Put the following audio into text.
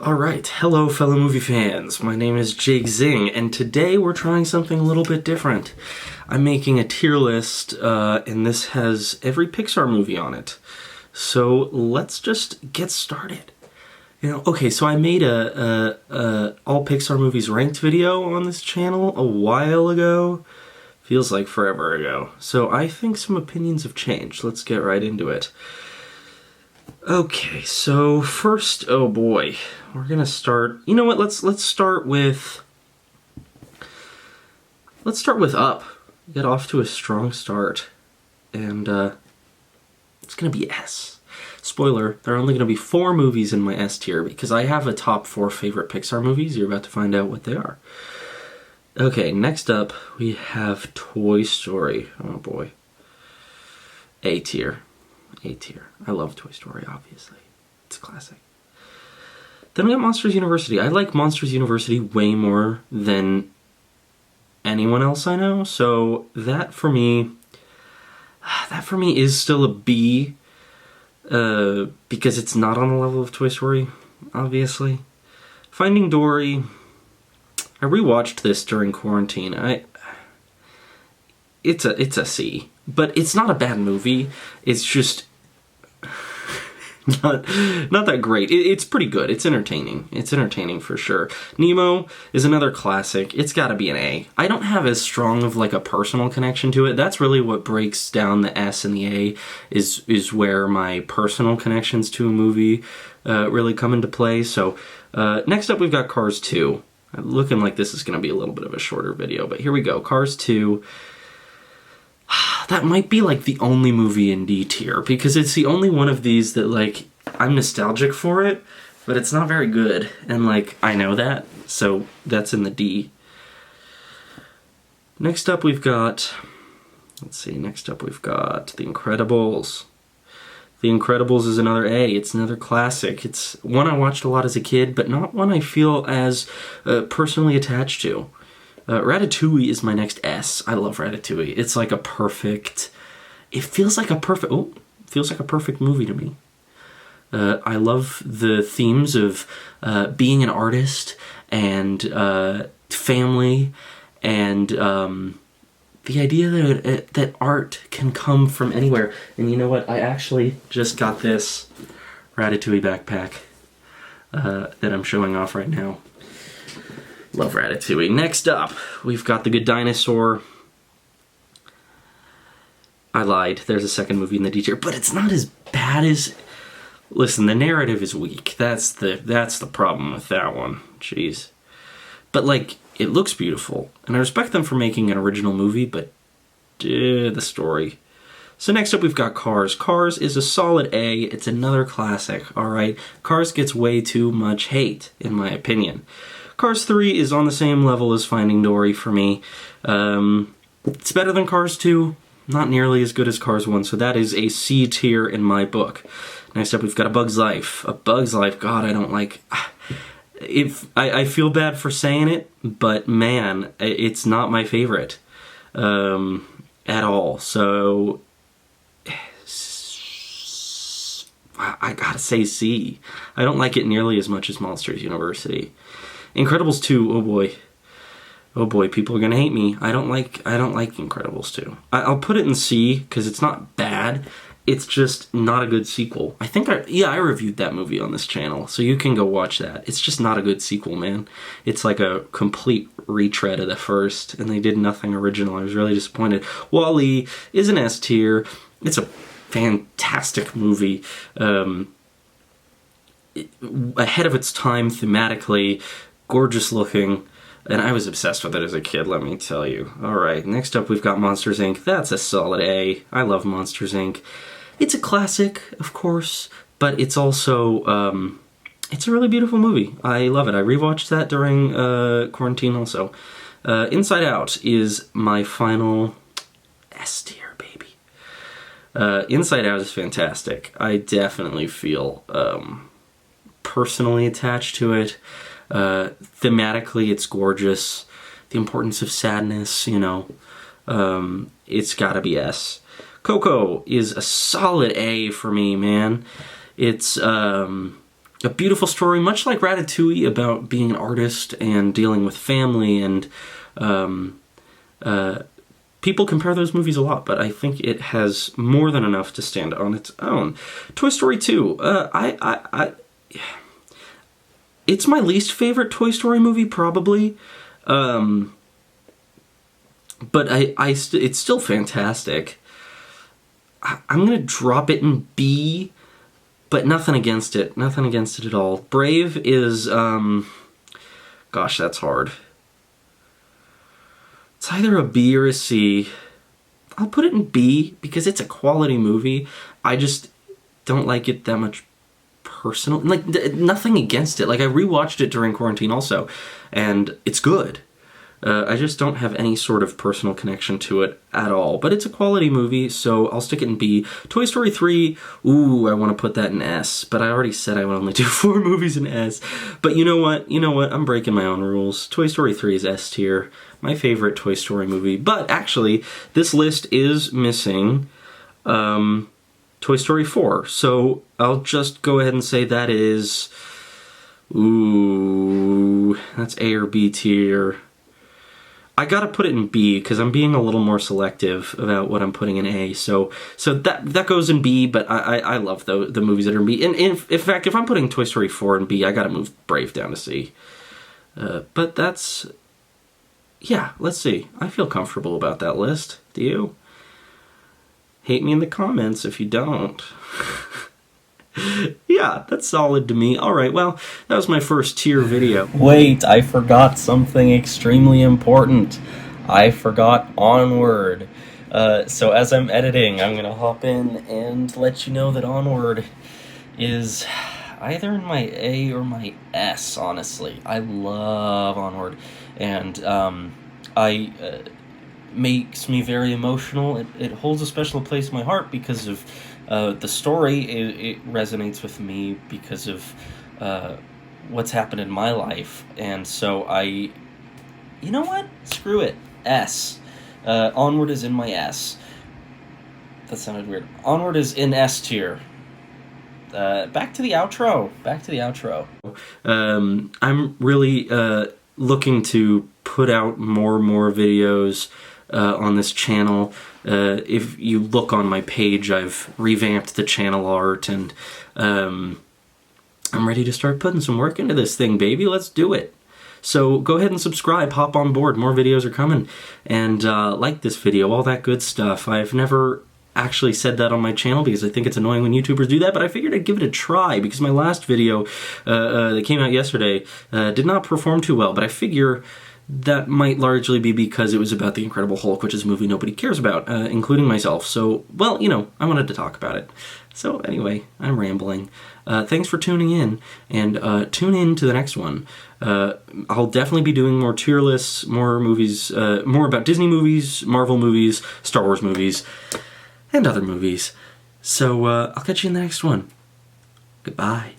Alright, hello fellow movie fans, my name is Zingg, and today we're trying something a little bit different. I'm making a tier list, and this has every Pixar movie on it. So let's just get started. Okay, so I made a all Pixar movies ranked video on this channel a while ago. Feels like forever ago. So I think some opinions have changed. Let's get right into it. Okay, so first, oh boy, we're gonna start. You know what? Let's start with Up. Get off to a strong start, and it's gonna be S. Spoiler: there are only gonna be 4 movies in my S tier because I have a top 4 favorite Pixar movies. You're about to find out what they are. Okay, next up we have Toy Story. Oh boy, A tier. A tier. I love Toy Story, obviously. It's a classic. Then we got Monsters University. I like Monsters University way more than anyone else I know, so that for me is still a B, because it's not on the level of Toy Story, obviously. Finding Dory, I rewatched this during quarantine. It's a C. But it's not a bad movie. It's just not that great. It's pretty good. It's entertaining. It's entertaining for sure. Nemo is another classic. It's got to be an A. I don't have as strong of like a personal connection to it. That's really what breaks down the S and the A, is where my personal connections to a movie really come into play. So next up we've got Cars 2. Looking like this is going to be a little bit of a shorter video, but here we go. Cars 2. That might be like the only movie in D tier, because it's the only one of these that like I'm nostalgic for it, but it's not very good, and like I know that, so that's in the D. Next up we've got, The Incredibles. The Incredibles is another A. It's another classic. It's one I watched a lot as a kid, but not one I feel as personally attached to. Ratatouille is my next S. I love Ratatouille. It's like a perfect... It feels like a perfect movie to me. I love the themes of being an artist and family, and the idea that art can come from anywhere. And you know what? I actually just got this Ratatouille backpack that I'm showing off right now. Love Ratatouille. Next up, we've got The Good Dinosaur. I lied. There's a second movie in the D tier, but it's not as bad as... Listen, the narrative is weak. That's the problem with that one. Jeez. But, like, it looks beautiful, and I respect them for making an original movie, but the story. So next up, we've got Cars. Cars is a solid A. It's another classic, alright? Cars gets way too much hate, in my opinion. Cars 3 is on the same level as Finding Dory for me. It's better than Cars 2, not nearly as good as Cars 1, so that is a C tier in my book. Next up, we've got A Bug's Life. A Bug's Life, God, I don't like... I feel bad for saying it, but man, it's not my favorite at all. So I gotta say C. I don't like it nearly as much as Monsters University. Incredibles 2, oh boy. Oh boy, people are gonna hate me. I don't like Incredibles 2. I'll put it in C, because it's not bad. It's just not a good sequel. I reviewed that movie on this channel, so you can go watch that. It's just not a good sequel, man. It's like a complete retread of the first, and they did nothing original. I was really disappointed. WALL-E is an S tier. It's a fantastic movie. Ahead of its time thematically, gorgeous looking, and I was obsessed with it as a kid, let me tell you. Alright, next up we've got Monsters, Inc. That's a solid A. I love Monsters, Inc. It's a classic, of course, but it's also, it's a really beautiful movie. I love it. I rewatched that during quarantine also. Inside Out is my final S tier, baby. Inside Out is fantastic. I definitely feel personally attached to it. Thematically, it's gorgeous. The importance of sadness, you know. It's gotta be S. Coco is a solid A for me, man. It's a beautiful story, much like Ratatouille, about being an artist and dealing with family, and people compare those movies a lot, but I think it has more than enough to stand on its own. Toy Story 2, it's my least favorite Toy Story movie, probably. But it's still fantastic. I'm gonna drop it in B, but nothing against it. Nothing against it at all. Brave is, gosh, that's hard. It's either a B or a C. I'll put it in B because it's a quality movie. I just don't like it that much personal. Like, nothing against it. Like, I rewatched it during quarantine also, and it's good. I just don't have any sort of personal connection to it at all. But it's a quality movie, so I'll stick it in B. Toy Story 3, ooh, I want to put that in S. But I already said I would only do 4 movies in S. But you know what? You know what? I'm breaking my own rules. Toy Story 3 is S tier. My favorite Toy Story movie. But actually, this list is missing Toy Story 4. So I'll just go ahead and say that is... Ooh, that's A or B tier. I gotta put it in B because I'm being a little more selective about what I'm putting in A. So that goes in B, but I love the movies that are in B. And in fact, if I'm putting Toy Story 4 in B, I gotta move Brave down to C. But that's... Yeah, let's see. I feel comfortable about that list. Do you? Hate me in the comments if you don't. Yeah, that's solid to me. Alright, well, that was my first tier video. Wait, I forgot something extremely important. I forgot Onward. So as I'm editing, I'm gonna hop in and let you know that Onward is either in my A or my S, honestly. I love Onward, and makes me very emotional. It holds a special place in my heart because of the story. It resonates with me because of what's happened in my life, and so you know what? Screw it. S. Onward is in my S. That sounded weird. Onward is in S tier. Back to the outro. I'm really looking to put out more videos on this channel. If you look on my page, I've revamped the channel art, and I'm ready to start putting some work into this thing, baby. Let's do it. So go ahead and subscribe, hop on board, more videos are coming, and like this video, all that good stuff. I've never actually said that on my channel because I think it's annoying when YouTubers do that, but I figured I'd give it a try because my last video that came out yesterday did not perform too well, but I figure that might largely be because it was about The Incredible Hulk, which is a movie nobody cares about, including myself. So, well, you know, I wanted to talk about it. So anyway, I'm rambling. Thanks for tuning in, and tune in to the next one. I'll definitely be doing more tier lists, more movies, more about Disney movies, Marvel movies, Star Wars movies, and other movies. So I'll catch you in the next one. Goodbye.